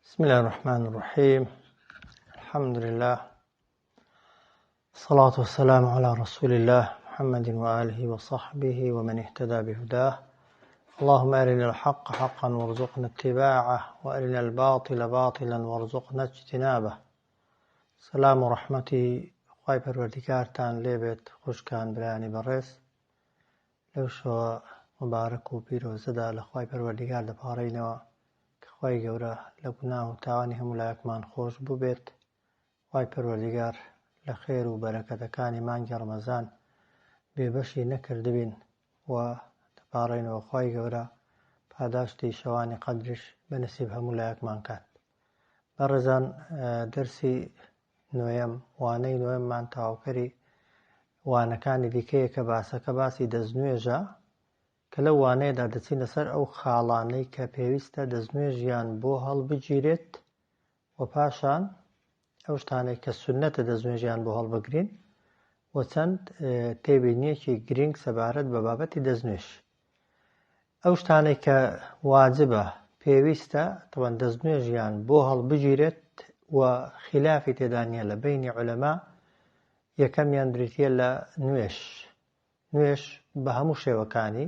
بسم الله الرحمن الرحيم. الحمد لله، الصلاة والسلام على رسول الله محمد وآله وصحبه ومن اهتدى بهداه. اللهم أرنا الحق حقا وارزقنا اتباعه وأرنا الباطل باطلا وارزقنا اجتنابه. سلام ورحمتي خواهی پروردگارتان لێبێت خوشکان برانی بەڕێز لەو شەوە مبارەک و پیرۆزەدا لە خوای پەروەردیگار دەپاڕێینەوە کە خوای گەورە لە گوناه و تاوانی هەموو لایەکمان خۆش بوو بێت. خوای پەروەردیگار لە خێر و بەرەکەتەکانی مانگی ڕەمەزان بێبەشی نەکردبین و دەپاڕێینەوە خوای گەورە پاداشتی شەوانی قەدریش بەنسیب هەموو لایەکمان کات. بەڕێزان، دەرسی نوێیەم وانەی نوێممان تەواوکەری وانەکانی دیکەیە کە باسەکە باسی دەستنوێژە کە لەو وانەیەدا دەچینە سەر ئەو خاڵانەی کە پێویستە دەستنوێژیان بۆ هەڵبگیرێت و پاشان ئەو شتانەی کە سونەتە دەستنوێژیان بۆ هەڵبگرین و چەند تێبینیەکی گرنگ سەبارەت بە بابەتی دەستنوێژ. ئەو شتانەی کە واجبە پێویستە تەوەن دەستنوێژیان بۆ هەڵبگیرێت و خلافی تێدا نییە لە بینی عولەما. یەکەمیان بریتیە لە نوێژ بە هەموو شێوەکانی،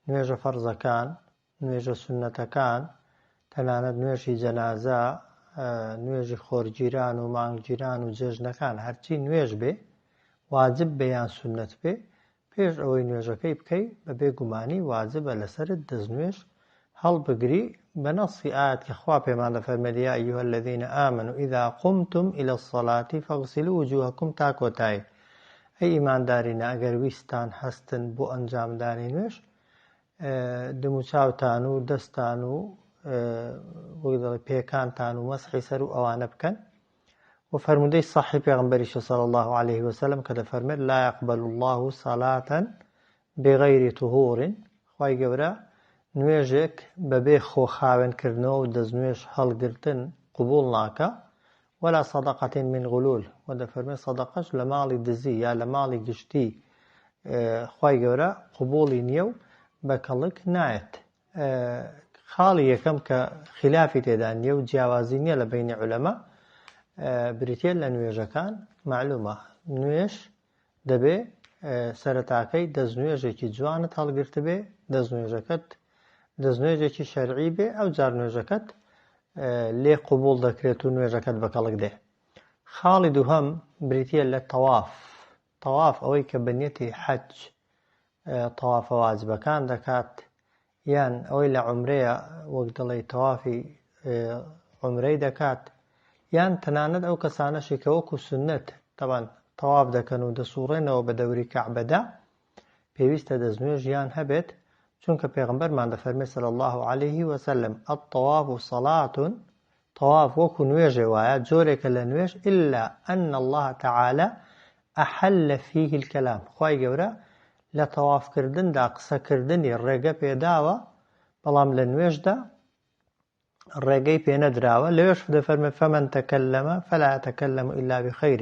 نوێژە فەرزەکان، نوێژە سونەتەکان، تەنانەت نوێژی جەنازە، نوێژی خۆرگیران و مانگگیران و جێژنەکان، هەرچی نوێژ بێ واجب بێ یان سونەت بێ، پێش ئەوەی نوێژەکەی بکەی بە بێگومانی واجبە لەسەرت دەستنوێژ هەڵبگری بە نەسی ئاەت کە خوا پێمان دەفەرمێت یا ئەیها الذین ئامنوا ئیذا قمتم إلى الصلاة فاغسلوا وجوهکم تا کۆتایی. ئەی ئیماندارینە، ئەگەر ویستان هەستن بۆ ئەنجامدانی نوێژ، دم و چاوتان و دەستان و پێکانتان و مەسحی سەر و ئەوانە بکەن. و فەرموودەی صحیح پێغەمبەریشە صلی الله عليه وسلم کە دەفەرمێت لا يقبل الله صلاة بغير طهور. خوای گەورە نوێژێک بەبێ خۆخاوێنکردنەوە و دەستنوێژ هەڵگرتن قبول ناکە، ولا صدقة من غلول، و دەفەرمێت سەدەقەش لە ماڵی دزی یا لە ماڵی گشتی خوای گەورە قبولی نییە و بەکەڵک نایەت. خاڵی یەکەم کە خلافی تێدا نییە و جیاوازی نییە لە بینی عولەما بریتێ لە نوێژەکان. معلومە نوێژ دەبێ سەرەتاکەی دەستنوێژێکی جوانت هەڵگرت بێ، دەستنوێژێکی شەرعی بێ، ئەو جار نوێژەکەت لێ قبول دەکرێت و نوێژەکەت بەکەڵک دێ. خاڵی دووهەم بریتیە لە تەواف، ئەوەی کە بەنیەتی حەج تەوافە واجبەکان دەکات، یان ئەوەی لە عومرەیە وەک دەڵێ تەوافی عومرەی دەکات، یان تەنانەت ئەو کەسانەشی کە وەکو سونەت تەبەن تەواف دەکەن و دەسوڕێنەوە بە دەوری کەعبەدا، پێویستە دەستنوێژیان هەبێت، چونکە پێغەمبەرمان دەفەرمێت صلی الله عليه وسلم الطواف صلاة، تەواف وەکو نوێژێ وایە، جۆرێکە لە نوێژ، إلا أن الله تعالى أحل فيه الكلام. خوای گەورە لە تەوافکردندا قسەکردنی ڕێگە پێداوە، بەڵام لە نوێژدا ڕێگەی پێ نەدراوە. لەوێش دەفەرمێت فمن تكلم فلا يتكلم إلا بخير.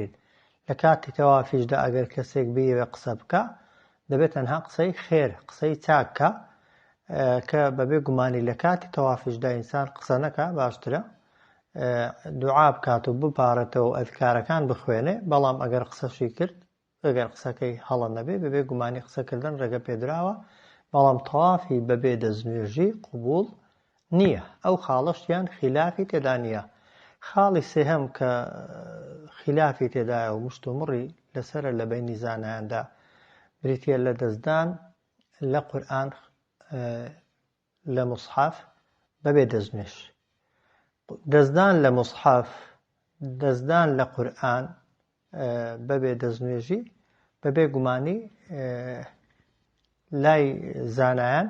لە کاتی تەوافیشدا ئەگەر کەسێک بێوێ قسە بکە، دەبێت تەنها قسەی خێر، قسەی چاکە، کە بەبێ گومانی لە کاتی تەوافیشدا ئینسان قسە نەکە، باشترە دوعا بکات و بپارێتەوە ئەذکارەکان بخوێنێ. بەڵام ئەگەر قسەشی کرد، ئەگەر قسەکەی هەڵە نەبێ، بەبێ گومانی قسەکردن ڕێگە پێدراوە، بەڵام تەوافی بەبێ دەستنوێژی قبول نییە. ئەو خاڵەشیان خلافی تێدا نییە. خاڵی سێهەم کە خلافی تێدایە و مشت و مڕی لەسرە لە بینی زانایاندا بریتیە لە دەستدان لە قورئان لە موسحەف بەبێ دەستنوێژ. دەستدان لە موسحەف، دەستدان لە قورئان بەبێ دەستنوێژی بەبێ گومانی لای زانایان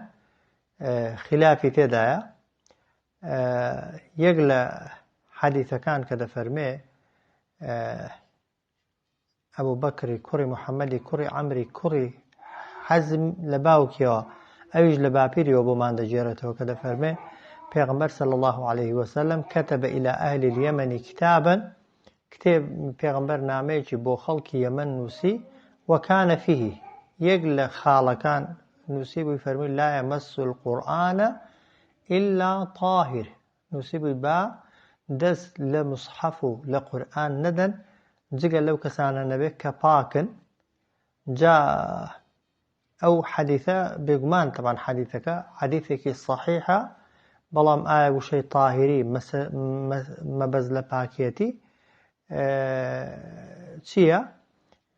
خلافی تێدایە. یەک لە حەدیثەکان کە دەفەرمێ ئەبوو بەکری کوڕی محەممەدی کوڕی عەمری کوڕی حەزم لە باوکیەوە، ئەویش لە باپیریەوە بۆمان دەگێڕێتەوە، کە دەفەرمێ پێغەمبەر صلی الله عليه وسلم كتب إلى أهل اليمن كتابا، کتێب پێغەمبەر نامەیەکی بۆ خەڵکی یەمەن نووسی، وكان فيه، یەک لە خاڵەکان نووسی بووی فەرمووی لا يمس القرآن إلا طاهر، نووسی بووی با دەست لە مصحف و لە قورئان نەدەن جگە لەو کەسانە نەبێت کە پاکن. جا ئەو حەدیثە بێگومان طبعاً حەدیثەکە حەدیثێکی صحیحە، بەڵام ئایا وشەی طاهری مەبەست لە پاکێتی چییە؟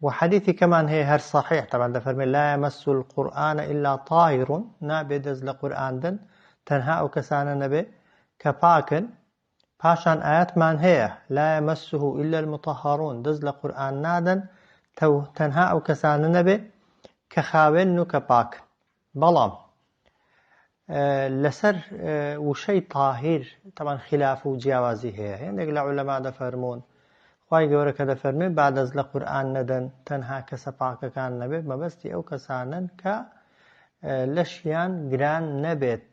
وحديثي كمان هي هر صحيح طبعا دفرمي لا يمس القرآن إلا طاهر، نابي دز لقرآن دن تنها أو كسانا نبي كباكن. باشان آيات من هي لا يمسه إلا المطهرون، دز لقرآن نادن تنها أو كسانا نبي كخاون كباكن. بلام لسر وشي طاهر طبعا خلاف وجوازي هي عندك العلماء دفرمون خی گەورە کە دەفەرمێ بعد از لە قورئان نەدەن تەنها کەسە پاکەکان نەبێت، مەبەستی ئەو کەسانن کە لەشیان گران نەبێت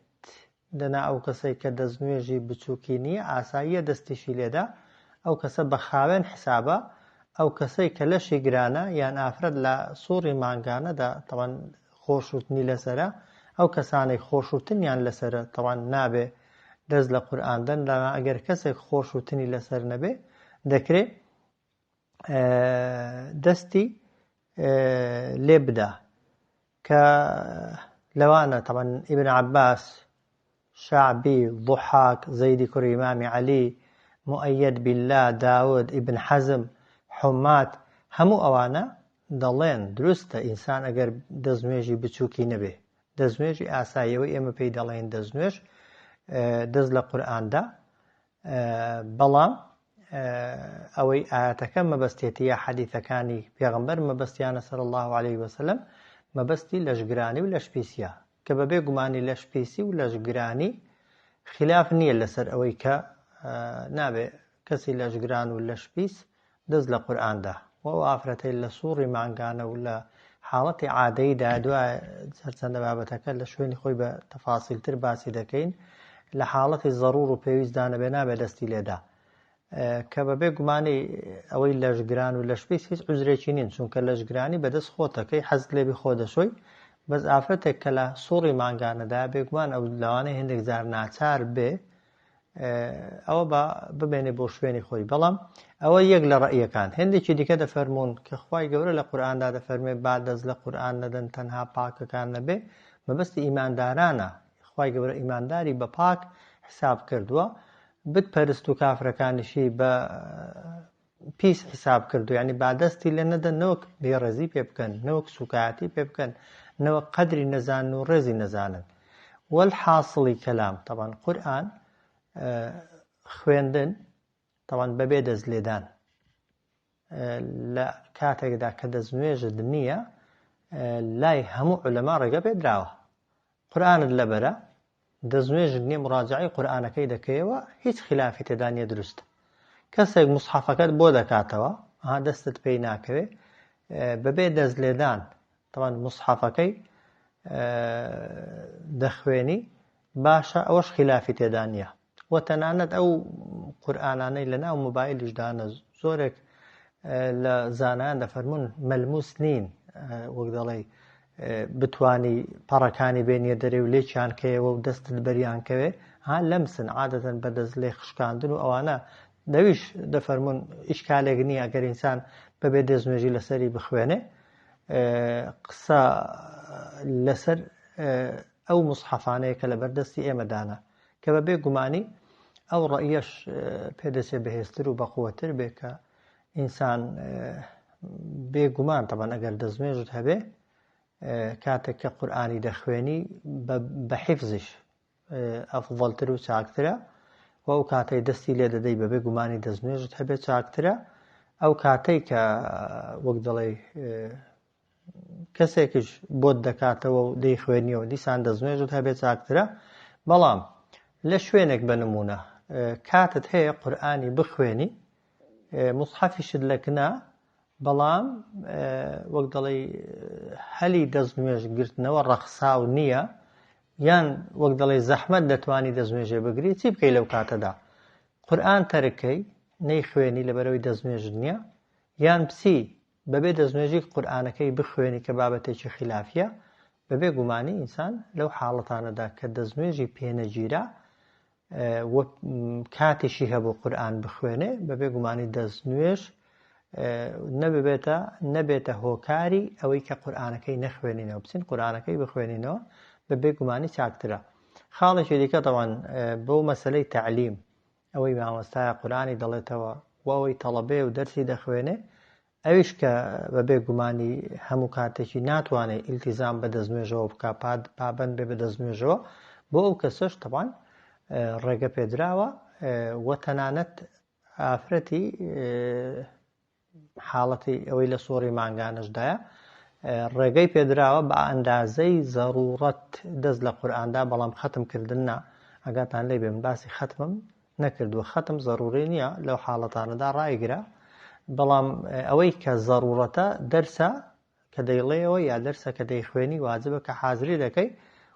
دەنا ئەو کەسەی کە دەستنوێژی بچووکی نییە ئاساییە دەستیشی لێدا، ئەو کەسە بە خاوێن حسابە. ئەو کەسەی کە لەشی گرانە یان ئافرەت لە سووڕی مانگانەدا تەوان خۆشوتنی لەسرە، ئەو کەسانەی خۆشوتنیان لەسرە تەوان نابێ دەست لە قورئاندن. لەنا ئەگەر کەسێک خۆشوتنی لەسەر نەبێ دەکرێت دەستی لێ بدا کە لەوانە طبعا ئیبن عەباس، شعبی، ضحاک، زەیدی کوڕی ئیمامی عەلی، مؤەید بالله، داود، ئیبن حەزم، حومات، هەموو ئەوانە دەڵێن دروستە ئینسان ئەگەر دەستنوێژی بچووکی نەبێ، دەستنوێژی ئاساییەوەی ئێمە پێی دەڵێن دەستنوێژ دەست لە قورئاندا، بەڵام ئەوەی ئاەتەکە مەبەستێتی یا حەدیثەکانی پێغەمبەر مەبەستیانە صلی الله عليه وسلم مەبەستی لەشگرانی و لەشپیسیە، کە بەبێ گومانی لەشپیسی و لەشگرانی خلاف نییە لەسەر ئەوەی کە نابێ کەسی لەشگران و لەشپیس دەست لە قورئاندا. و ئەو ئافرەتەی لە سووڕی مانگانە و لە حاڵەتی عادەییدا دوای چەندە بابەتەکە لە شوێنی خۆی بە تەفاسیلتر باسی دەکەین، لە حاڵەتی ضرور و پێویستدا نەبێ نابێ دەستی لێدا، کە بەبێ گومانی ئەوەی لەشگران و لەشپیس هیچ عوزرێکی نین، چونکە لەشگرانی بەدەست خۆتەکەی حەزت لێبی خۆ دەشۆی. بەس ئافرەتێک کە لە سووڕی مانگانەدا بێگومان ئەو لەوانەیە هێندێک جار ناچار بێ ئەوە ببێنێ بۆ شوێنی خۆی. بەڵام ئەوە یەک لە ڕەئیەکان. هێندێکی دیکە دەفەرمون کە خوای گەورە لە قورئاندا دەفەرمێ با دەست لە قورئان نەدەن تەنها پاکەکان نەبێ، مەبەستی ئیماندارانە. خوای گەورە ئیمانداری بە پاک حساب کردووە، بتپەرست و کافرەکانیشی بە پیس حساب کردو، یعنی با دەستی لێ نەدەن نەوەک بێڕێزی پێ بکەن، نەوەک سوکایەتی پێ بکەن، نەوەک قەدری نەزانن و ڕێزی نەزانن. والحاصلی کەلام طبعا قورئان خوێندن طبعا بەبێ دەست لێدان لە کاتێکدا کە دەستنوێژت نییە لای هەموو عولەما ڕێگە پێدراوە. قورئانت لەبەرە دەستنوێژت نییە مڕاجعەی قورئانەکەی دەکەیەوە، هیچ خلافی تێدا نییە دروستە. کەسێک مصحەفەکەت بۆ دەکاتەوە دەستت پێی ناکەوێ بەبێ دەست لێدان طبعا مصحەفەکەی دەخوێنی باشە، ئەوەش خلافی تێدا نییە. و تەنانەت ئەو قورئانانەی لەناو مۆبایلیشدانە زۆرێک لە زانایان دەفەرمون مەلموس نین، وەک دەڵێ بتوانی پەڕەکانی بێنیە دەرێ و لێکیان کەیەوە و دەستت بەریان کەوێ لەمسن عادەتەن بەدەست لێ خشکاندن و ئەوانە دەویش دەفەرمون ئیشکالێک نییە ئەگەر ئینسان بەبێ دەستنوێژی لەسەری بخوێنێ. قسە لەسەر ئەو مصحەفانەیە کە لەبەردەستی ئێمەدانە کە بەبێ گومانی ئەو ڕەئیەش پێدەچێ بەهێزتر و بەقووەتر بێ کە ئینسان بێگومان طبعا ئەگەر دەستنوێژت هەبێ کاتێک کە قورئانی دەخوێنی بە حیفزش ئەفضەلتر و چاکترە، و ئەو کاتەی دەستی لێ دەدەی بەبێ گومانی دەستنوێژت هەبێ چاکترە. ئەو کاتەی کە وەک دەڵێ کەسێکیش بۆت دەکاتەوە و دەی خوێنیەوە دیسان دەستنوێژت هەبێ چاکترە. بەڵام لە شوێنێک بنمونە کاتت هەیە قورئانی بخوێنی مصحەفیشت لەکنا، بەڵام وەک دەڵێ هەلی دەستنوێژ گرتنەوە ڕەخساو نییە، یان وەک دەڵێ زەحمەت دەتوانی دەستنوێژێ بگری، چی بکەی لەو کاتەدا؟ قورئان تەرکەی نەیخوێنی لەبەرەوەی دەستنوێژت نییە، یان پسی بەبێ دەستنوێژی قورئانەکەی بخوێنی کە بابەتێکی خلافیە. بەبێ گومانی ئینسان لەو حاڵەتانەدا کە دەستنوێژی پێنەگیرە کاتیشی هەبوو قورئان بخوێنێ بە بێگومانی دەست نوێژ نەبێتە هۆکاری ئەوەی کە قورئانەکەی نەخوێنینەوە بچین قورئانەکەی بخوێنینەوە بە بێگومانی چاکترە. خاڵێکی دیکە طبعاً بۆ مەسەلەی تعلیم ئەوەی مامۆستایە قورئانی دەڵێتەوە و ئەوەی تەڵەبێ و دەرسی دەخوێنێ ئەویش کە بە بێگومانی هەموو کاتێکی ناتوانێت ئیلتیزام بە دەستنوێژەوە بکە پابەند بێ بە دەستنوێژەوە بۆ ئەو کەسەش طبعاً ڕێگە پێدراوە و تەنانەت ئافرەتی حاڵەتی ئەوەی لە سۆڕی مانگانشدایە ڕێگەی پێدراوە بە ئەندازەی زەڕوڕەت دەست لە قورئاندا بەڵام ختمکردننا ئەگاتان لێ بێ من باسی ختمم نەکردووە ختم زەڕوری نییە لەو حاڵەتانەدا ڕایگرە بەڵام ئەوەی کە زەڕوڕەتە دەرسە کە دەیڵێەوە یا دەرسە کە دەیخوێنی واجبە کە حازری دەکەی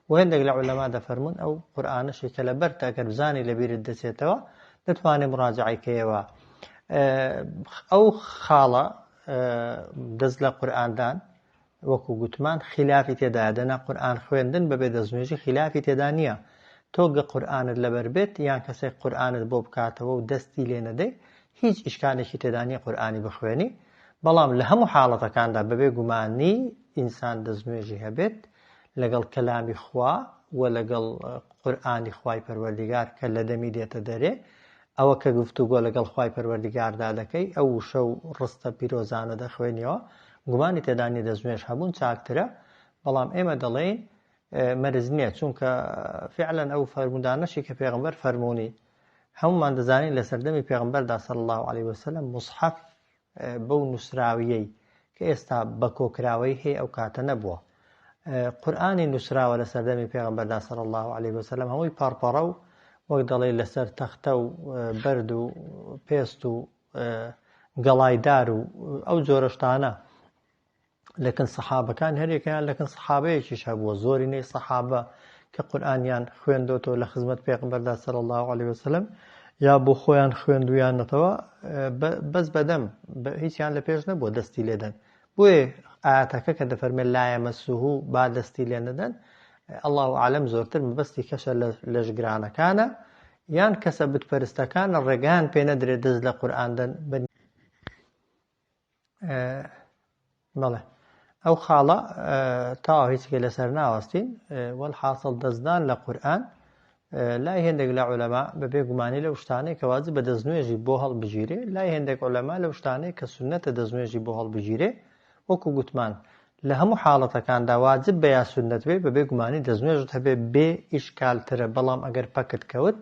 و هەندێک لە عولەما دەفەرمون ئەو قورئانەشی کە لەبەرتە ئەگەر بزانی لەبیرت دەچێتەوە دەتوانێت مراجعەیکەیەوە. ئەو خاڵە دەست لە قورئاندان وەکو گوتمان خلافی تێدایە دەنا قورئان خوێندن بەبێ دەستنوێژی خلافی تێدا نییە تۆ گە قورئانت لەبەر بێت یان کەسێک قورئانت بۆ بکاتەوە و دەستی لێ نەدەی هیچ ئیشکالێکی تێدا نییە قورئانی بخوێنی بەڵام لە هەموو حاڵەتەکاندا بەبێ گومانی ئینسان دەستنوێژی هەبێت لەگەڵ کەلامی خوا و لەگەڵ قورئانی خوای پەروەردگار کە لە دەمی دێتە دەرێ ئەوە کە گفتوگۆ لەگەڵ خوای پەروەردگاردا دەکەی ئەو شەو ڕستە پیرۆزانە دەخوێنیەوە گومانی تێدا نیە دەستنوێژ هەبوون چاکترە بەڵام ئێمە دەڵێن مەرج نییە چونکە فعلا ئەو فەرمودانەشی کە پێغەمبەر فەرموونی هەمومان دەزانین لە سەردەمی پێغەمبەردا صلی الله علیه وسلم مصحف بەو نووسراویەی کە ئێستا بە کۆکراوەی هەیە ئەو کاتە نەبووە قورئانی نووسراوە لە سەردەمی پێغەمبەردا صلی الله علیه وسلم هەمووی پەڕپەڕە و وەک دەڵێ لەسەر تەختە و بەرد و پێست و گەڵایدار و ئەو جۆرە شتانە لەکن سەحابەکان هەرێکیان لەکن سەحابەیەکیش هەبووە زۆرینەی سەحابە کە قورئانیان خوێندۆتەوە لە خزمەت پێغەمبەردا صلی الله علیه وسلم یا بۆ خۆیان خوێندویانەتەوە بەس بەدەم هیچیان لە پێش نەبووە دەستی لێدەن بۆیە ئاەتەکە کە دەفەرمێت لا یەمەسوه با دەستی لێ نەدەن الله ئاعلەم زۆرتر مەبەستی کەسە لە ژگرانەکانە یان کەسە بتپەرستەکانە ڕێگەیان پێ نەدرێت دەست لە قورئاندن بەڵێ ئەو خاڵە تاوا هیچکە لەسەر ناوەستین وەڵحاصڵ دەستدان لە قورئان لای هێندێک لە عولەما بەبێ گومانی لەو شتانەی کە واجب بە دەستنوێژی بۆ هەڵبژیرێ لای هێندێک عولەما لەو شتانەی کە سونەتە دەستنوێژی بۆ هەڵبژیرێ وەکو گوتمان لە هەموو حاڵەتەکاندا واجب بە یا سونەت بێ بەبێ گومانی دەستنوێژت هەبێ بێ ئیشکالترە بەڵام ئەگەر پەکت کەوت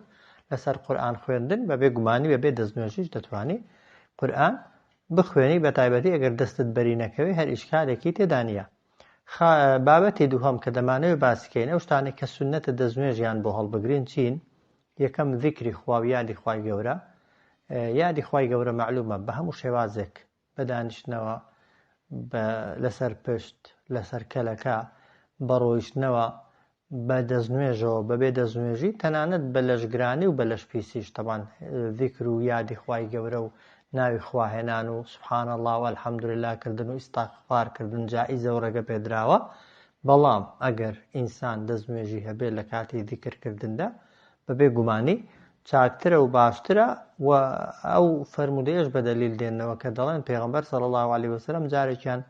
لەسەر قورئان خوێندن بەبێ گومانی بەبێ دەستنوێژیش دەتوانی قورئان بخوێنی بە تایبەتی ئەگەر دەستت بەری نەکەوی هەر ئیشکالێکی تێدا نییە. بابەتی دووهەم کە دەمانەوێت باسیکەین ئەو شتانێک کە سونەتە دەستنوێژیان بۆ هەڵبگرین چین؟ یەکەم ذیکری خوا و یادی خوای گەورە. یادی خوای گەورە معلومە بە هەموو شێوازێک بە دانیشتنەوە لەسەر پشت لەسەر کەلەکە بە ڕۆیشتنەوە بە دەستنوێژەوە بەبێ دەستنوێژی تەنانەت بە لەشگرانی و بە لەشپیسیش تەبان ذیکر و یادی خوای گەورە و ناوی خواهێنان و سوبحان الله و الحەمدولله کردن و ئیستیغفارکردن جائیزە و ڕێگە پێدراوە بەڵام ئەگەر ئینسان دەستنوێژی هەبێت لە کاتی ذیکرکردندا بەبێ گومانی چاکترە و باشترە و ئەو فەرمودەیەش بە دەلیل دێنەوە کە دەڵێن پێغەمبەر صلی الله علیه وسلم جارێکیان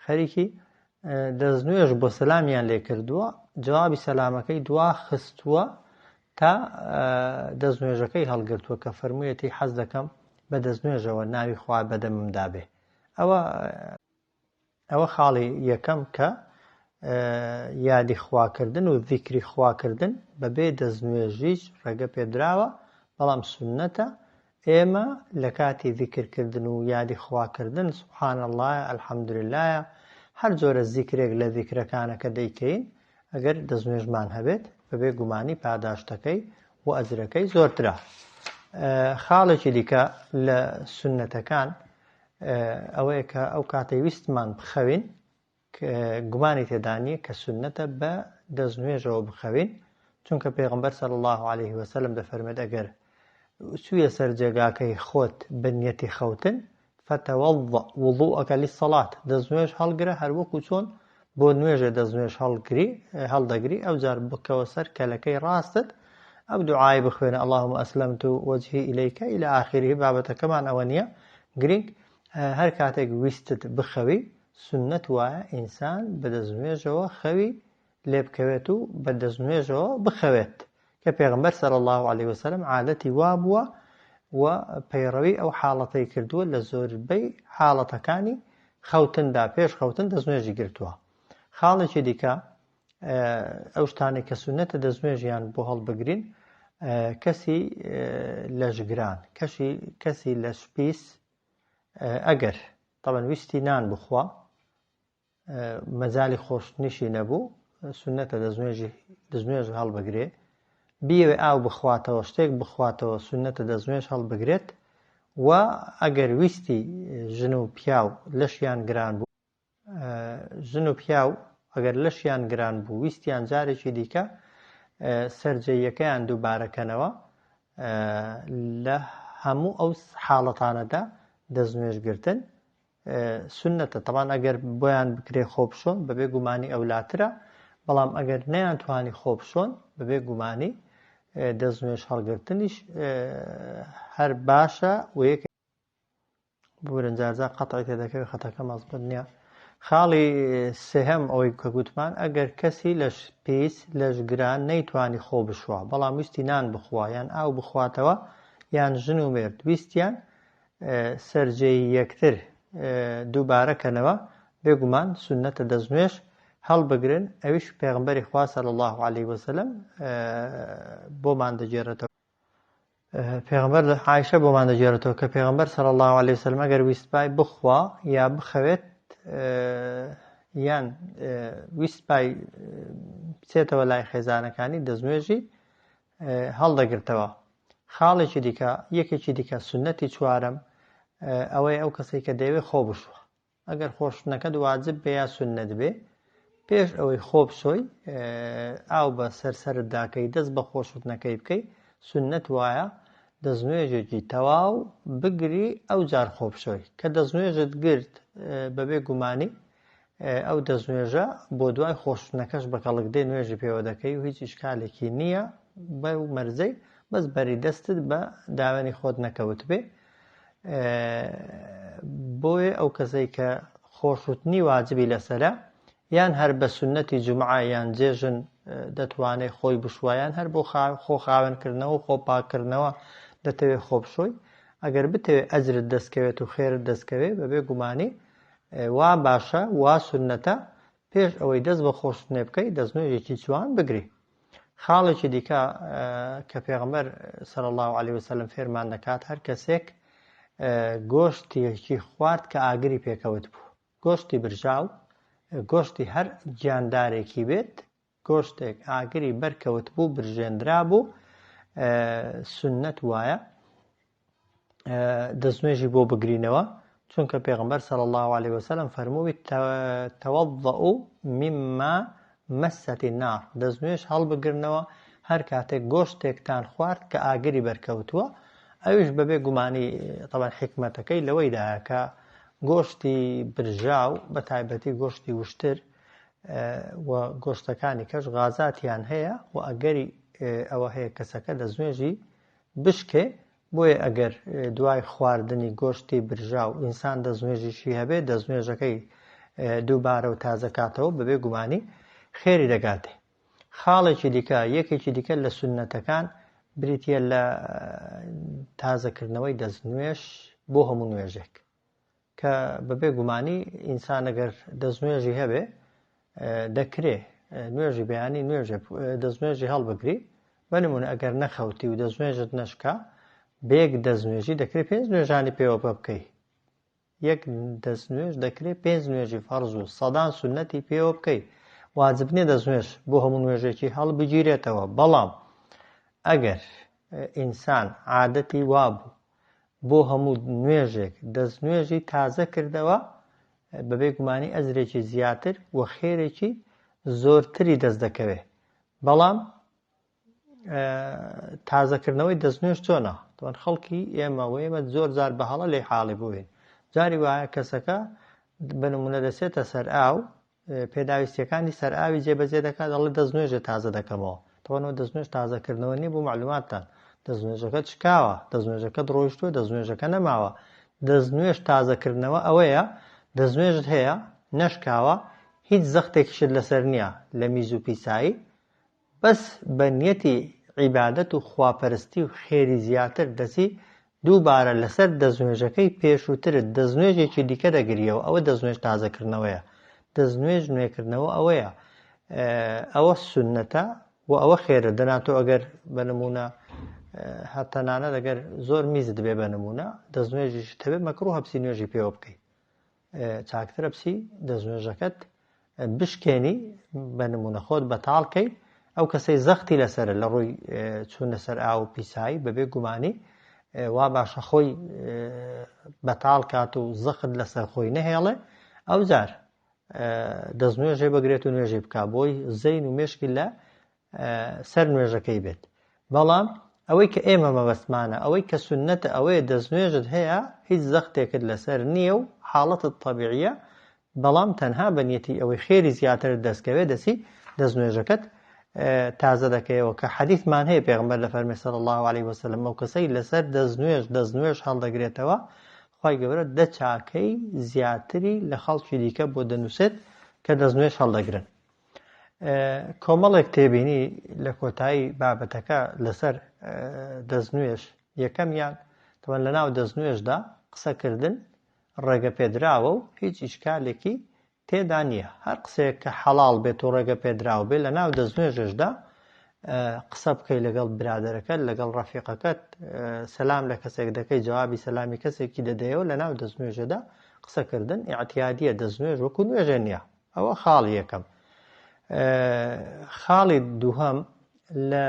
خەریکی دەستنوێژ بۆ سەلامیان لێ کردووە جوابی سەلامەکەی دوا خستووە تا دەستنوێژەکەی هەڵگرتووە کە فەرموویەتی حەز دەکەم بە دەستنوێژەوە ناوی خوا بەدەممدا بێ. ئەوە خاڵی یەکەم کە یادی خواکردن و ذیکری خواکردن بەبێ دەستنوێژیش ڕێگە پێدراوە بەڵام سونەتە ئێمە لە کاتی ذیکرکردن و یادی خواکردن سوبحان الله الحەمدولله هەر جۆرە ذیکرێک لە ذیکرەکانە کە دەیکەین ئەگەر دەستنوێژمان هەبێت بەبێ گومانی پاداشتەکەی و ئەجرەکەی زۆرترە. خاڵێکی دیکە لە سونەتەکان ئەوەیە کە ئەو کاتەی ویستمان بخەوین گومانی تێدا نیە کە سونەتە بە دەستنوێژەوە بخەوین چونکە پێغەمبەر صلی الله علیه وسلم دەفەرمێت ئەگەر چوویە سەر جێگاکەی خۆت بنیەتی خەوتن فتەوەضە وضوءەکە لیسەڵات دەستنوێژ هەڵگرە هەر وەکو چۆن بۆ نوێژە دەستنوێژ هەڵدەگری ئەو جار بکەوە سەر کەلەکەی ڕاستت ئەو دوعای بخوێنە اللهم ئەسلەمت وجهی إليك إلى آخره بابەتەکەمان ئەوە نییە گرنگ هەر کاتێک ویستت بخەوی سنت وایە ئینسان بەدەستنوێژەوە خەوی لێ بکەوێت و بەدەستنوێژەوە بخەوێت کە پێغەمبەر صلی الله عليه وسلم عادەتی وا بووە و پەیڕەوی ئەو حاڵەتەی کردووە لە زۆربەی حاڵەتەکانی خەوتندا پێش خەوتن دەستنوێژی گرتووە. خاڵێکی دیکە ئەو شتانێک کە سونەتە دەستنوێژیان بۆ هەڵبگرین کەسی لەشگران کەسی لە شپیس ئەگەر طبعا ویستی نان بخوا مەجالی خۆشتنیشی نەبوو سونەتە دەستنوێژ هەڵبگرێ بیەوێ ئاو بخواتەوە شتێک بخواتەوە سونەتە دەستنوێژ هەڵبگرێت و ئەگەر ویستی ژن و پیاو لەشیان گران بوو ژن و پیاو ئەگەر لەشیان گران بوو ویستیان جارێکی دیکە سەرجەیەکەیان دووبارەکەنەوە لە هەموو ئەو حاڵەتانەدا دەستنوێژگرتن سنەتە طبعاً ئەگەر بۆیان بکرێ خۆپشۆن بەبێ گومانی ئەولاترە بەڵام ئەگەر نەیانتوانی خۆپشۆن بەبێ گومانی دەستنوێژ هەڵگرتنیش هەر باشە و یەک بورنجارجا قەتعی تێدەکەوێت خەتەکە مەزبوط نییە. خاڵی سێهەم ئەوەی کە گوتمان ئەگەر کەسی لە پێیس لەشگران نەیتوانی خۆ بشوە بەڵام ویستی نان بخوا یان ئاو بخواتەوە یان ژن و مرد ویستیان سەرجەی یەکتر دووبارەکەنەوە بێگومان سونەتە دەستنوێژ هەڵبگرن ئەویش پێغەمبەری خوا صلی الله عليه وسلم بۆمان دەجێڕێتەوە پێغەمبەر عایشە بۆمان دەجێڕێتەوە کە پێغەمبەر صلی الله عليه وسلم ئەگەر ویستپای بخوا یا بخەوێت یان ویستپای بچێتەوە لای خێزانەکانی دەستنوێژی هەڵدەگرتەوە. خاڵێکی دیکە یەکێکی دیکە سونەتی چوارەم ئەوەی ئەو کەسەی کە دەیەوێت خۆ بشوە ئەگەر خۆشتنەکەت واجب بێ یا سونەت بێ پێش ئەوەی خۆ بشۆی ئاو بە سەرسەرت داکەی دەست بە خۆشتنەکەی بکەی سونەت وایە دەستنوێژێکی تەواو بگری ئەو جار خۆ بشۆی کە دەستنوێژت گرت بەبێ گومانی ئەو دەستنوێژە بۆ دوای خۆشتنەکەش بەکەڵک دێ نوێژی پێوە دەکەی و هیچ ئیشکالێکی نییە بەو مەرجەی بەس بەری دەستت بە داوێنی خۆت نەکەوت بێ بۆیە ئەو کەسەی کە خۆشوتنی واجبی لەسەرە یان هەر بە سونەتی جومعە یان جێژن دەتوانێت خۆی بشوایان هەر بۆ خۆ خاوێنکردنەوە و خۆ پاکردنەوە دەتەوێت خۆ بشۆی ئەگەر بتەوێت ئەجرت دەستکەوێت و خێرت دەستکەوێت بەبێ گومانی وا باشە وا سونەتە پێش ئەوەی دەست بە خۆشتنێ بکەی دەستنوێژێکی جوان بگری. خاڵێکی دیکە کە پێغەمبەر صلی الله عليه وسلم فێرمان دەکات هەر کەسێک گۆشتێکی خوارد کە ئاگری پێکەوت بوو گۆشتی برژاو گۆشتی هەر گیاندارێکی بێت گۆشتێک ئاگری بەرکەوت بوو برژێنرا بوو سنەت وایە دەستنوێژی بۆ بگرینەوە چونکە پێغەمبەر صلی الله عليه وسلم فەرمووی تەوەضەئوا مما مەست النار دەستنوێژ هەڵبگرنەوە هەر کاتێک گۆشتێکتان خوارد کە ئاگری بەرکەوتووە ئەویش بەبێ گومانی طبعا حکمەتەکەی لەوەیدایە کە گۆشتی برژاو بە تایبەتی گۆشتی وشتر و گۆشتەکانی کەش غازاتیان هەیە و ئەگەری ئەوە هەیە کەسەکە دەستنوێژی بشکێ بۆیە ئەگەر دوای خواردنی گۆشتی برژاو ئینسان دەستنوێژیشی هەبێت دەستنوێژەکەی دووبارە و تازەکاتەوە بەبێ گومانی خێری دەگاتێ. خاڵێکی دیکە یەکێکی دیکە لە سونەتەکان بریتە لە تازەکردنەوەی دەستنوێژ بۆ هەموو نوێژێک کە بەبێ گومانی ئینسان ئەگەر دەستنوێژی هەبێ دەکرێ نوێژی بەیانی دەستنوێژی هەڵبگری بەنمونە ئەگەر نەخەوتی و دەستنوێژت نەشکا بێک دەستنوێژی دەکرێت 5 نوێژانی پێوە بکەی یەک دەستنوێژ دەکرێت 5 نوێژی فەرز و سەدان سونەتی پێوە بکەی واجب نیە دەستنوێژ بۆ هەموو نوێژێکی هەڵبگیرێتەوە بەڵام ئەگەر ئینسان عادەتی وابوو بۆ هەموو نوێژێک دەستنوێژی تازە کردەوە بەبێ گومانی ئەجرێکی زیاتر و خێرێکی زۆرتری دەست دەکەوێت بەڵام تازەکردنەوەی دەستنوێژ چۆنە دوان خەڵکی ئێمە زۆر جار بە هەڵە لێ حاڵی بووین جاری وایە کەسەکە بنمونە دەسێتە سەر ئاو پێداویستیەکانی سەر ئاوی جێبەجێ دەکات دەڵێ دەستنوێژە تازە دەکەمەوە تەوانەوە دەستنوێژ تازەکردنەوە نیە بۆ معلوماتتان. دەستنوێژەکەت شکاوە، دەستنوێژەکەت ڕۆیشتووە، دەستنوێژەکە نەماوە. دەستنوێژ تازەکردنەوە ئەوەیە دەستنوێژت هەیە نەشکاوە، هیچ زەختێکیشت لەسەر نییە لە میز و پیسایی، بەس بە نیەتی عیبادەت و خواپەرستی و خێری زیاتر دەچی دووبارە لەسەر دەستنوێژەکەی پێشووترت دەستنوێژێکی دیکە دەگریەوە. ئەوە دەستنوێژ تازەکردنەوەیە. دەستنوێژ نوێکردنەوە ئەوەیە، ئەوە سونەتە و ئەوە خێرە. دەناتۆ ئەگەر بە نمونە هەتەنانە دەگەر زۆر میزت بێ بە نمونە دەستنوێژیش هەبێ مەکروهە بچی نوێژی پێوە بکەیت. چاکترە بچی دەستنوێژەکەت بشکێنی بە نمونە خۆت بەتاڵکەی ئەو کەسەی زەختی لەسەر لە ڕووی چوونە سەر ئاو و پیسایی بەبێ گومانی وا باشە خۆی بەتاڵ کات و زەخت لەسەر خۆی نەهێڵێ، ئەو جار دەستنوێژێ بەگرێت و نوێژی بکا بۆی زەین و مێشکی لە سەر نوێژەکەی بێت. بەڵام ئەوەی کە ئێمە مەبەستمانە ئەوەی کە سونەتە ئەوەیە دەستنوێژت هەیە هیچ زەختێکت لەسەر نییە و حاڵەتت طەبیعیە، بەڵام تەنها بە نیەتی ئەوەی خێری زیاتر دەستکەوێت دەچی دەستنوێژەکەت تازە دەکەیەوە. کە حەدیثمان هەیە پێغەمبەر لە فەرمێ صلی الله علیه وسلم ئەو کەسەی لەسەر دەستنوێژ هەڵدەگرێتەوە خوای گەورە دە چاکەی زیاتری لە خەڵکی دیکە بۆ دەنووسێت کە دەستنوێژ هەڵدەگرن. کۆمەڵێک تێبینی لە کۆتایی بابەتەکە لەسەر دەستنوێژ. یەکەمیان تەوەن لە ناو دەستنوێژدا قسەکردن ڕێگە پێدراوە و هیچ ئیشکالێکی تێدا نییە. هەر قسەیەک کە حەڵاڵ بێت و ڕێگە پێدراوە بێت لە ناو دەستنوێژشدا قسە بکەی لەگەڵ برادەرەکەت لەگەڵ ڕەفیقەکەت، سەلام لە کەسێک دەکەی جوابی سەلامی کەسێکی دەدەیەوە لە ناو دەستنوێژەدا قسەکردن ئیعتیادیە. دەستنوێژ وەکو نوێژێ نییە. ئەوە خاڵی یەکەم. خاڵی دووهەم لە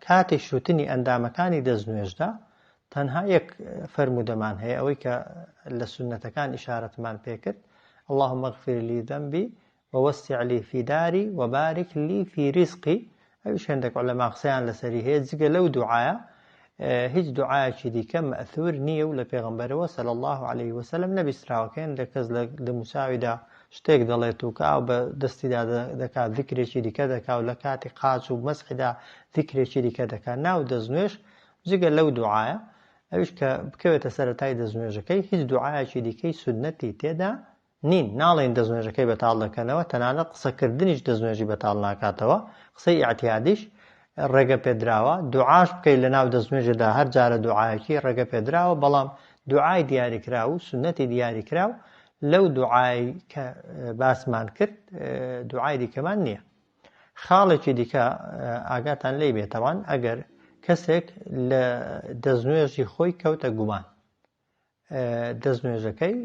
کاتی شوتنی ئەندامەکانی دەستنوێژدا تەنها یەک فەرمودەمان هەیە ئەوەی کە لە سونەتەکان ئیشارەتمان پێکرد: اللهم اغفر لي ذنبي ووسع لي في داري وبارك لي في رزقي. ئەویش هەندێک عولەما قسەیان لەسەری هەیە. جگە لەو دوعایە هیچ دوعایەکی دیکە مەئثور نییە و لە پێغەمبەرەوە صلی الله عليه وسلم نەبیستراوەکەن لە کەس لە موساویدا شتێک دەڵێت و کە بە دەستیدا دەکات ذیکرێکی دیکە دەکات و لە کاتی قاچ و مەسحیدا ذیکرێکی دیکە دەکات ناو دەستنوێژ جگە لەو دوعایە. ئەویش کە بکەوێتە سەرەتای دەستنوێژەکەی هیچ دوعایەکی دیکەی سونەتی تێدا نین. ناڵێن دەستنوێژەکەی بەتاڵ دەکەنەوە، تەنانەت قسەکردنیش دەستنوێژی بەتاڵ ناکاتەوە. قسەی ئیعتیادیش ڕێگە پێدراوە. دوعاش بکەیت لە ناو دەستنوێژەدا هەر جارە دوعایەکی ڕێگە پێدراوە، بەڵام دوعای دیاریکراو و سونەتی دیاریکراو لەو دوعای کە باسمان کرد دوعای دیکەمان نییە. خاڵێکی دیکە ئاگاتان لێ بێتەوان ئەگەر کەسێک لە دەستنوێژی خۆی کەوتە گومان، دەستنوێژەکەی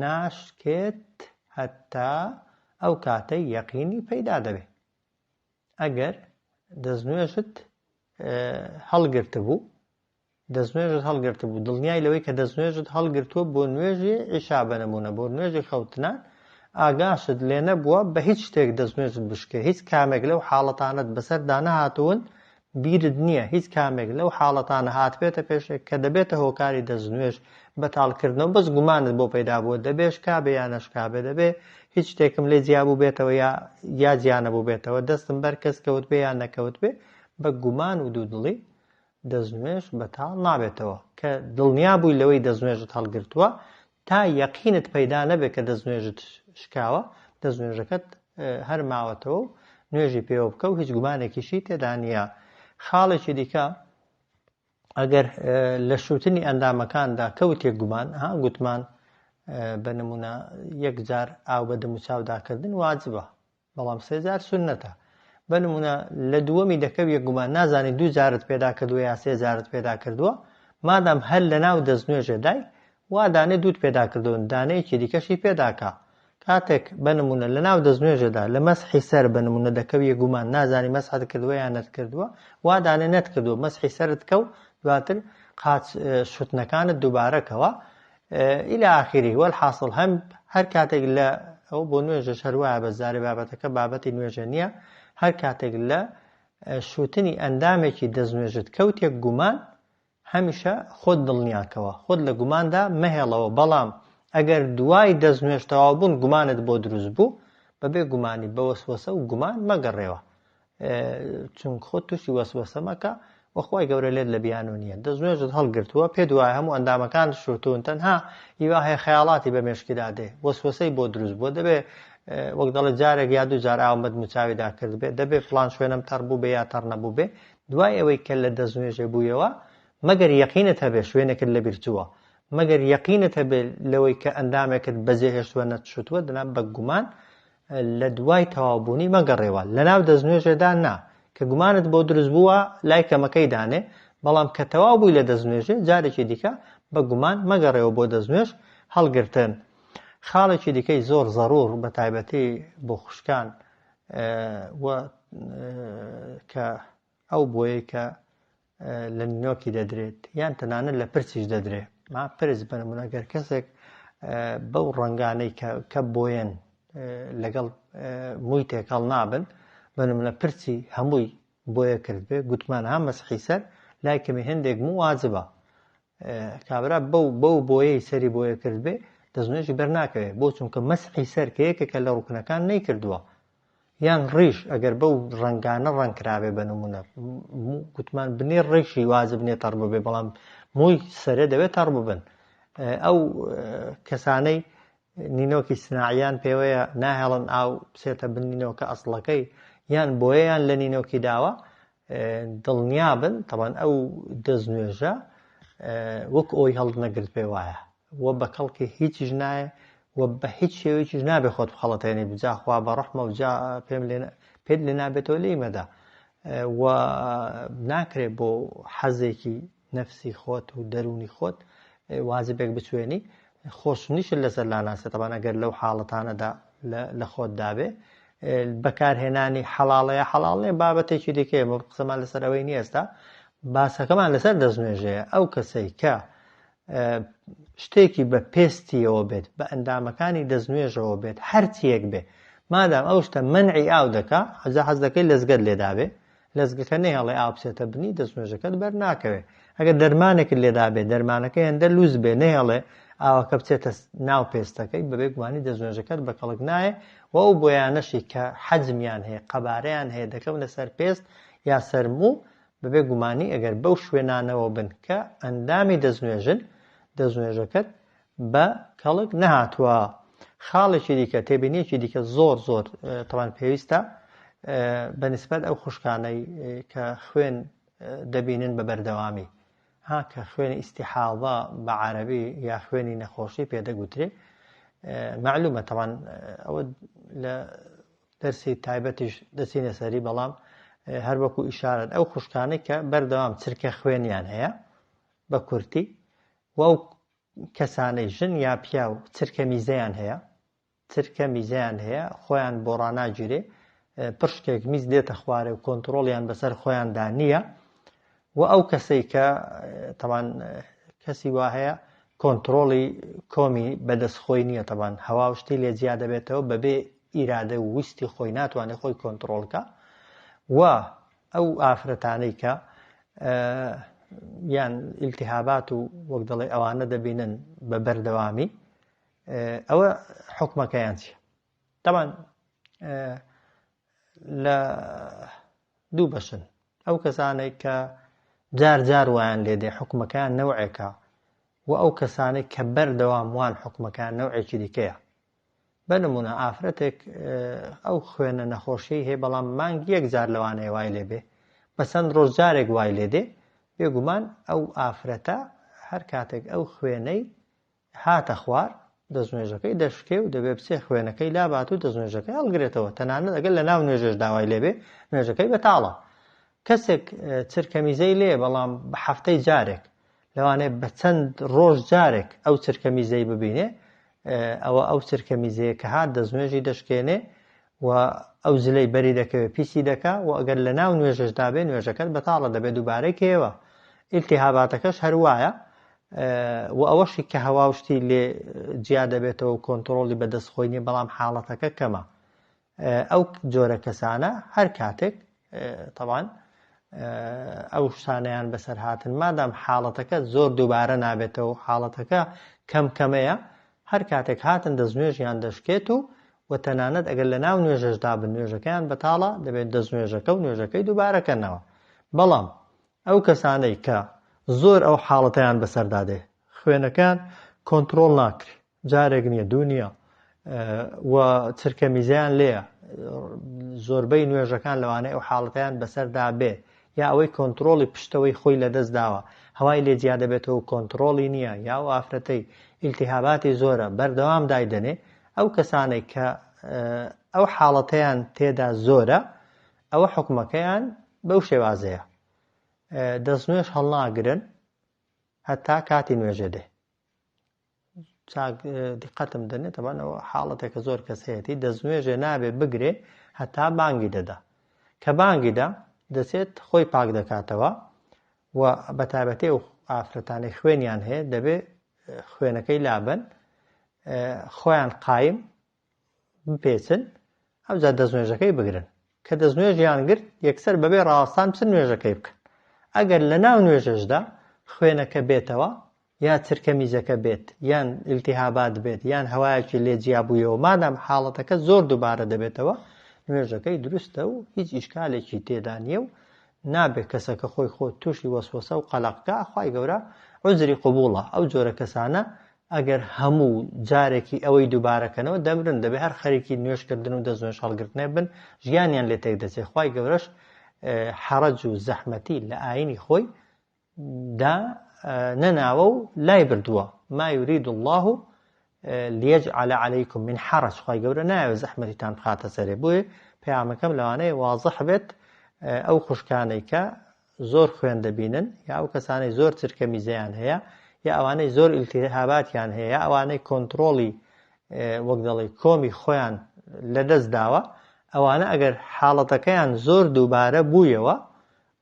ناشکێت هەتا ئەو کاتەی یەقینی پەیدا دەبێت. ئەگەر دەستنوێژت هەڵگرتە بوو دڵنیای لەوەی کە دەستنوێژت هەڵگرتووە بۆ نوێژی عیشا بە نمونە، بۆ نوێژی خەوتنان، ئاگاشت لێ نەبووە بە هیچ شتێک دەستنوێژت بشکێ. هیچ کامێک لەو حاڵەتانت بەسەردا نەهاتوون، بیرت نییە هیچ کامێک لەو حاڵەتانە هاتبێتە پێشێک کە دەبێتە هۆکاری دەستنوێژ بەتاڵکردنەوە، بەس گومانت بۆ پەیدا بووە دەبێ شکابێ یان نەشکابێ، دەبێ هیچ شتێکم لێ جیابوو بێتەوە یا جیانەبوو بێتەوە، دەستم بەر کەس کەوت بێ یان نەکەوت بێ، بە گومان و دوودڵی دەستنوێژ بەتاڵ نابێتەوە. کە دڵنیا بووی لەوەی دەستنوێژت هەڵگرتووە تا یەقینت پەیدا نەبێت کە دەستنوێژت شکاوە، دەستنوێژەکەت هەر ماوەتەوە و نوێژی پێوە بکە و هیچ گومانێکیشی تێدا نییە. خاڵێکی دیکە ئەگەر لە شوتنی ئەندامەکاندا کەوتێک گومان، گوتمان بە نمونە یەک جار ئاو بە دەم و چاوداکردن واجبە، بەڵام سێ جار سونەتە. بە نمونە لە دووەمی دەکەوت یەک گومان نازانی دوو جارت پێدا کردووە یا سێ جارت پێدا کردووە، مادام هەر لە ناو دەستنوێژێدای وا دانێ دووت پێدا کردوون دانەیەکی دیکەشی پێداکا. کاتێک بە نمونە لە ناو دەستنوێژێدا لە مەسحی سەر بە نمونە دەکەوت یەک گومان نازانی مەسحت کردووە یان نەتکردووە، وا دانێ نەتکردووە مەسحی سەرت کە و دواتر قاچ شوتنەکانت دووبارەکەوە ئیلا ئاخری. وەلحاصڵ هەر کاتێک لە ئەو بۆ نوێژەش هەروایە بەزارێ بابەتەکە بابەتی نوێژە نییە، هەر کاتێک لە شوتنی ئەندامێکی دەستنوێژت کەوتێک گومان هەمیشە خۆت دڵنیاکەوە، خۆت لە گوماندا مەهێڵەوە. بەڵام ئەگەر دوای دەستنوێژ تەواو بوون گومانت بۆ دروست بوو، بەبێ گومانی بە وەسوەسە و گومان مەگەڕێەوە. چونکە خۆت تووشی وەسوەسە مەکە وەخوای گەورە لێت لە بیانوە نییە دەستنوێژت هەڵگرتووە پێت وایە هەموو ئەندامەکان شوتون تەنها هیوا هەیە خەیاڵاتی بە مێشکیدا دێ وەسوەسەی بۆ دروست بووە دەبێ وەک دەڵێ جارێک یا دوو جار ئاومەد موچاویدا کرد بێ دەبێ فڵان شوێنم تەڕ بوو بێ یا تەڕ نەبوو بێ دوای ئەوەی کە لە دەستنوێژێ بوویەوە مەگەر یەقینت هەبێ شوێنێکت لەبیر چووە مەگەر یەقینت هەبێ لەوەی کە ئەندامێکت بەجێ هێشتووە نەتشوتووە دەنا بە گومان لە دوای تەواوبوونی مەگەڕێەوە لەناو دەستنوێژێدا نا کە گومانت بۆ دروست بووە لای کەمەکەی دانێ بەڵام کە تەواو بووی لە دەستنوێژێ جارێکی دیکە بە گومان مەگەڕێەوە بۆ دەستنوێژ هەڵگرتن خاڵێکی دیکەی زۆر زەڕوور بە تایبەتی بۆ خوشکان کە ئەو بۆیە کە لە نینۆکی دەدرێت یان تەنانەت لە پرسیش دەدرێت ما پرس بنمونەگەر کەسێک بەو ڕەنگانەی کە بۆیەن لەگەڵ مووی تێکەڵ نابن بنمونە پرسی هەمووی بۆیە کرد بێ گوتمان هەم مەسحی سەر لای کەمی هەندێک مو واجبە کابرا بەو بۆیەی سەری بۆیە کرد بێ دەستنوێژی بەرناکەوێت بۆ چونکە مەسحی سەر کە یەکێکە لە ڕوکنەکان نەیکردووە یان ڕیش ئەگەر بەو ڕەنگانە ڕەنکرابێ بنمونە گوتمان بنێ ڕێشی واجب نییە تەڕ ببێ بەڵام مووی سەرێ دەوێت تەڕ ببن ئەو کەسانەی نینۆکی سناعیان پێوەیە ناهێڵن ئاو بسێتە بن نینۆکە ئەسڵەکەی یان بۆیەیان لە نینۆکی داوە دڵنیابن تەبەن ئەو دەستنوێژە وەک ئەوی هەڵ نەگرت پێ وایە وە بە کەڵکی هیچیش نایە وە بە هیچ شێوەیەکیش نابێ خۆت بخەڵەتێنی بجا خوا بە ڕەحمە و جا پێت لێ نابێتەوە لێمەدا و ناکرێت بۆ حەزێکی نەفسی خۆت و دەرونی خۆت واجبێک بچوێنی خۆشنیشت لەسەر لاناسێت تەبەن ئەگەر لەو حاڵەتانەدا لە خۆت دابێ بەکارهێنانی حەڵاڵەیە حەڵاڵێ بابەتێکی دیکەیە قسەمان لەسەر ئەوەی نیە ئێستا باسەکەمان لەسەر دەستنوێژەیە ئەو کەسەی کە شتێکی بە پێستیەوە بێت بە ئەندامەکانی دەستنوێژەوە بێت هەرچیەک بێ مادام ئەو شتە منعی ئاو دەکا حەز دەکەی لەزگەت لێدابێ لەزگەکە نەهێڵێ ئاو بچێتە بنی دەستنوێژەکەت بەرناکەوێ ئەگەر دەرمانێکت لێدابێ دەرمانەکەی هەندە لوز بێ نەهێڵێ ئاوەکە بچێتە ناو پێستەکەی بەبێ گومانی دەستنوێژەکەت بە کەڵک نایە و ئەو بۆیانەشی کە حەجمیان هەیە قەبارەیان هەیە دەکەون لەسەر پێست یا سەرموو بەبێ گومانی ئەگەر بەو شوێنانەوە بن کە ئەندامی دەستنوێژن دەستنوێژەکەت بە کەڵک نەهاتووە خاڵێکی دیکە تێبینیەکی دیکە زۆر زۆر تەوان پێویستە بەنسبەت ئەو خوشکانەی کە خوێن دەبینن بە بەردەوامی ها کە خوێنی ئیستیحاضە بە عەرەبی یا خوێنی نەخۆشی پێدەگوترێ معلومە تەوان ئەوە لە دەرسی تایبەتیش دەچینە سەری بەڵام هەر وەکو ئیشارەت ئەو خوشکانەی کە بەردەوام چرکە خوێنیان هەیە بە کورتی و ئەو کەسانەی ژن یا پیا و چرکە میزەیان هەیە خۆیان بۆ ڕاناگیرێ پشتێک میز دێتە خوارێ و کۆنتڕۆڵیان بەسەر خۆیاندا نییە و ئەو کەسەی کە تەوان کەسی وا هەیە کۆنتڕۆڵی کۆمی بەدەستخۆی نییە تەوان هەوا شتی لێ جیا دەبێتەوە بەبێ ئیرادە و ویستی خۆی ناتوانێت خۆی کۆنتڕۆڵکە و ئەو ئافرەتانەی کە یان ئیلتیهابات و وەک دەڵێ ئەوانە دەبینن بە بەردەوامی ئەوە حکمەکەیان چیە تەوان لە دوو بەشن ئەو کەسانێک کە جار جار وایان لێدێ حکمەکەیان نەوعێکە و ئەو کەسانێک کە بەردەوام وان حکمەکەیان نەوعێکی دیکەیە بەنمونە ئافرەتێک ئەو خوێنە نەخۆشی هەیە بەڵام مانگ یەک جار لەوانەیە وای لێبێ بە چەند ڕۆژ جارێک وای لێدێ بێگومان ئەو ئافرەتە هەر کاتێک ئەو خوێنەی هاتە خوار دەستنوێژەکەی دەشکێ و دەبێ بچێ خوێنەکەی لابات و دەستنوێژەکەی هەڵگرێتەوە تەنانەت ئەگەر لە ناو نوێژەش داوای لێبێ نوێژەکەی بەتاڵە کەسێک چرکەمیزەی لێ بەڵام بە هەفتەی جارێک لەوانەیە بە چەند ڕۆژ جارێک ئەو چرکەمیزەی ببینێ ئەو چرکەمیزەیە کە هات دەستنوێژی دەشکێنێ و ئەو زلەی بەری دەکەوێت پیسی دەکا و ئەگەر لە ناو نوێژەشدا بێ نوێژەکەت بەتاڵە دەبێت دووبارەی کێوە ئیلتیهاباتەکەش هەروایە و ئەوەشی کە هەواوشتی لێ جیا دەبێتەوە و کۆنتڕۆڵی بەدەستخۆی نیە بەڵام حاڵەتەکە کەمە ئەو جۆرە کەسانە هەر کاتێک تەوان ئەو شانەیان بەسەر هاتن مادام حاڵەتەکە زۆر دووبارە نابێتەوە حاڵەتەکە کەم کەمەیە هەر کاتێک هاتن دەستنوێژیان دەشکێت و وتەنانەت ئەگەر لە ناو نوێژەشدا بن نوێژەکەیان بەتاڵە دەبێت دەستنوێژەکە و نوێژەکەی دووبارەکەنەوە. بەڵام ئەو کەسانەی کە زۆر ئەو حاڵەتەیان بەسەردادێ خوێنەکان کۆنتترۆل ناکری جارێک نییە دوو نییە و چرکە میزیان لێە زۆربەی نوێژەکان لەوانەیە ئەو حاڵەتیان بەسەردا بێ یا ئەوەی کۆنتترۆلی پشتەوەی خۆی لەدەست داوە هەوای لێجیا دەبێتەوە کۆنتترۆلی نییە یا و ئافرەتەی ئیلتیهاباتی زۆرە بەردەوام دایدەنێ ئەو کەسانێک کە ئەو حاڵەتەیان تێدا زۆرە ئەوە حکومەکەیان بەو شێوازەیە دەستنوێژ هەڵناگرن هەتا کاتی نوێژە دێ. دیقەتم دەنێت تەمان ئەوە حاڵەتێکە زۆر کەس هەیەی دەستنوێژێ نابێ بگرێ هەتا بانگی دەدا کە بانگیدا دەچێت خۆی پاک دەکاتەوە و بەتایبەتی و ئافرەتانی خوێنیان هەیە دەبێ خوێنەکەی لابن خۆیان قایم بپێچن ئەوجا دەستنوێژەکەی بگرن کە دەستنوێژیان گرت یەکسەر بەبێ ڕاوەستان بچن نوێژەکەی بکەن. ئەگەر لە ناو نوێژەشدا خوێنەکە بێتەوە یا چرکە میزەکە بێت یان ئیلتیهابات بێت یان هەوایەکی لێجیا بوویەوە مادام حاڵەتەکە زۆر دووبارە دەبێتەوە نوێژەکەی دروستە و هیچ ئیشکالێکی تێدا نییە و نابێت کەسەکە خۆی خۆ تووشی وەسوەسە و قەلەقکە خوای گەورە عوزری قبوڵە. ئەو جۆرە کەسانە ئەگەر هەموو جارێکی ئەوەی دووبارەکەنەوە دەبرن دەبێت هەر خەریکی نوێژکردن و دەستنوێژ هەڵگرتنێ بن ژیانیان لێ تێک دەچێت. خوای گەورەش حەرەج و زەحمەتی لە ئاینی خۆی دا نەناوە و لای بردووە ما يريد الله ليجعل عليكم من حرج خوای گەورە نایەوێت زەحمەتیتان بخاتە سەرێ بۆیە پەیامەکەم لەوانەیە واضح بێت ئەو خوشکانەی کە زۆر خوێن دەبینن یا ئەو کەسانەی زۆر چرکە میزەیان هەیە یا ئەوانەی زۆر ئیلتیهاباتیان هەیە یا ئەوانەی کۆنتترۆلی وەک دەڵێ کۆمی خۆیان لەدەست داوە ئەوانە ئەگەر حاڵەتەکەیان زۆر دووبارە بوویەوە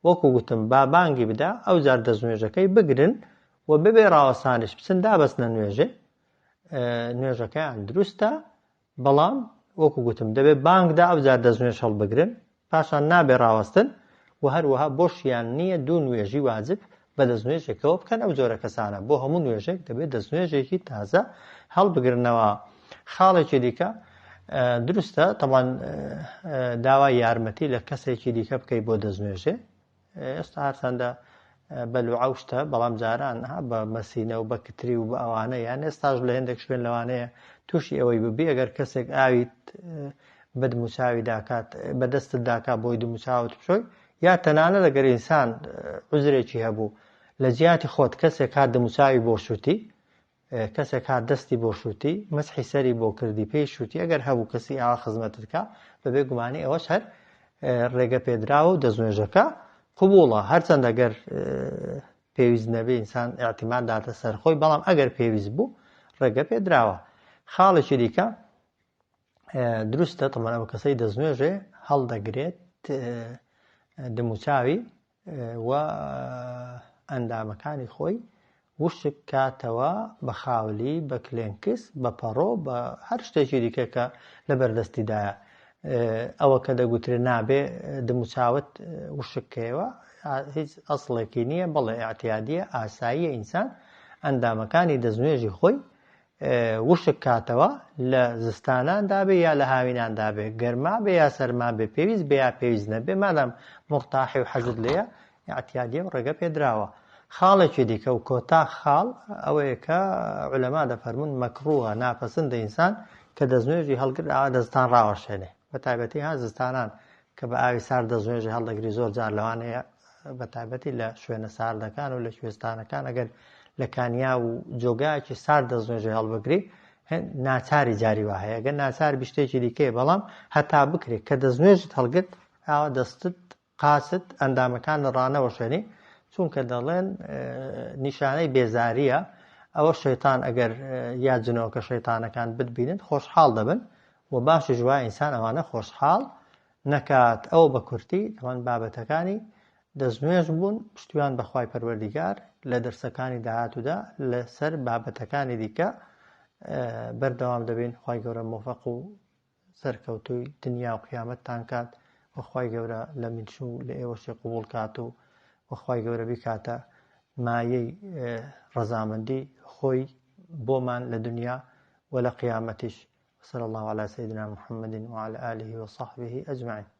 وەکو گوتم بابانگی بدا ئەو جار دەستنوێژەکەی بگرن و ببێ ڕاوەسانیش بچن دابەستنە نوێژێ نوێژەکەیان دروستە بەڵام وەکو گوتم دەبێت بانگدا ئەو جار دەستنوێژ هەڵبگرن پاشان نابێ ڕاوەستن و هەروەها بۆشیان نییە دوو نوێژی واجب بە دەستنوێژێکەوە بکەن. ئەو جۆرە کەسانە بۆ هەموو نوێژێک دەبێت دەستنوێژێکی تازە هەڵبگرنەوە. خاڵێکی دیکە دروستە تەمان داوای یارمەتی لە کەسێکی دیکە بکەی بۆ دەستنوێژێ ئێستا هەرچەندە بەلوعەوشتە بەڵام جاران بە مەسینە و بە کتری و بە ئەوانە یان ئێستاش لە هێندێک شوێن لەوانەیە تووشی ئەوەی ببێ ئەگەر کەسێک ئاویت بەدموچاوی داکات بەدەستت داکات بۆی دموچاوت بشۆی یا تەنانە لەگەر ئینسان عوزرێکی هەبوو لە جیاتی خۆت کەسێک هات دموچاوی بۆ شووتی کەسێک هات دەستی بۆ شووتی مەسحی سەری بۆ کردی پێی شووتی ئەگەر هەبوو کەسی ئاوا خزمەتتکە بەبێ گومانی ئەوەش هەر ڕێگە پێدراوە و دەستنوێژەکە قبوڵە هەرچەندە ئەگەر پێویست نەبێ ئینسان ئاعتیماد داتە سەر خۆی بەڵام ئەگەر پێویست بوو ڕێگە پێدراوە. خاڵێکی دیکە دروستە تەمان ئەو کەسەی دەستنوێژێ هەڵدەگرێت دموچاوی و ئەندامەکانی خۆی وشک کاتەوە بە خاولی بە کلێنکس بە پەڕۆ بە هەر شتێکی دیکە کە لە بەردەستیدایە ئەوە کە دەگوترێت نابێ دموچاوت وشکەوە هیچ ئەسڵێکی نییە بەڵێ ئاعتیادیە ئاساییە ئینسان ئەندامەکانی دەستنوێژی خۆی وشک کاتەوە لە زستاناندا بێ یا لە هاویناندا بێ گەرما بێ یا سەرما بێ پێویست بێ یا پێویست نەبێ مادام مختاحی و حەزت لێیە ئاعتیادیە و ڕێگە پێدراوە. خاڵێکی دیکە و کۆتا خاڵ ئەوەیە کە عولەما دەفەرمون مەکروهە ناپەسەندە ئینسان کە دەستنوێژی هەڵگرت ئاوا دەستان ڕاوەشێنێ بەتایبەتی ها زستانان کە بە ئاوی سارد دەستنوێژی هەڵدەگری زۆر جار لەوانەیە بەتایبەتی لە شوێنە ساردەکان و لە کوێستانەکان ئەگەر لە کانیا و جۆگایەکی سارد دەستنوێژی هەڵبگری ناچاری جاری وا هەیە ئەگەر ناچار شتێکی دیکەیە بەڵام هەتا بکرێت کە دەستنوێژت هەڵگرت ئاوا دەستت قاست ئەندامەکان ڕانەوە شوێنی چونکە دەڵێن نیشانەی بێزاریە ئەوە شەیتان ئەگەر یا جنەوەکە شەیتانەکان بتبینن خۆشحاڵ دەبن و باشی جوای ئینسان ئەوانە خۆشحاڵ نەکات. ئەو بە کورتی ئەوان بابەتەکانی دەستنوێژ بوون پشتیوان بەخوای پەروەردیگار لە دەرسەکانی داهاتوودا لەسەر بابەتەکانی دیکە بەردەوام دەبین. خوای گەورە موفق و سەرکەوتووی دنیا و قیامەتتان کات و خوای گەورە لە منش و لە ئێوەشی قبوڵ کات و وەخوای گەورە بیکاتە مایەی ڕەزامەندی خۆی بۆمان لە دنیا و لە قیامەتیش. صلى الله على سيدنا محمد وعلى آله وصحبه أجمعين.